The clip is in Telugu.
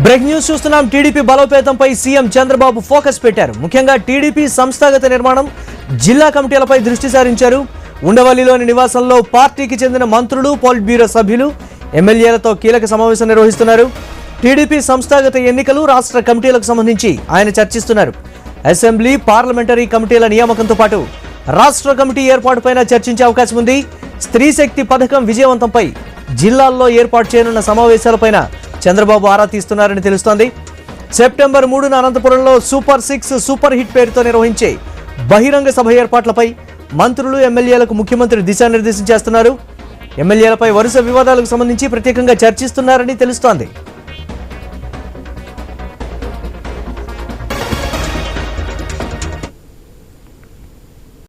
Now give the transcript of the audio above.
బ్రేక్ న్యూస్ చూస్తున్నాం. టీడీపీ బలోపేతంపై సీఎం చంద్రబాబు ఫోకస్ పెట్టారు. ముఖ్యంగా టీడీపీ సంస్థాగత నిర్మాణం, జిల్లా కమిటీలపై దృష్టి సారించారు. ఉండవల్లిలోని నివాసంలో పార్టీకి చెందిన మంత్రులు, పోలిట్ బ్యూరో సభ్యులు, ఎమ్మెల్యేలతో కీలక సమావేశం నిర్వహిస్తున్నారు. టీడీపీ సంస్థాగత ఎన్నికలు, రాష్ట్ర కమిటీలకు సంబంధించి ఆయన చర్చిస్తున్నారు. అసెంబ్లీ, పార్లమెంటరీ కమిటీల నియామకంతో పాటు రాష్ట్ర కమిటీ ఏర్పాటుపైన చర్చించే అవకాశం ఉంది. స్త్రీ శక్తి పథకం విజయవంతంపై జిల్లాల్లో ఏర్పాటు చేయనున్న సమావేశాలపైన చంద్రబాబు ఆరా తీస్తున్నారని తెలుస్తోంది. సెప్టెంబర్ 3న అనంతపురంలో సూపర్ 6 సూపర్ హిట్ పేరుతో నిర్వహించే బహిరంగ సభ ఏర్పాట్లపై మంత్రులు, ఎమ్మెల్యేలకు ముఖ్యమంత్రి దిశానిర్దేశం చేస్తున్నారు. ఎమ్మెల్యేలపై వరుస వివాదాలకు సంబంధించి ప్రత్యేకంగా చర్చిస్తున్నారని తెలుస్తోంది.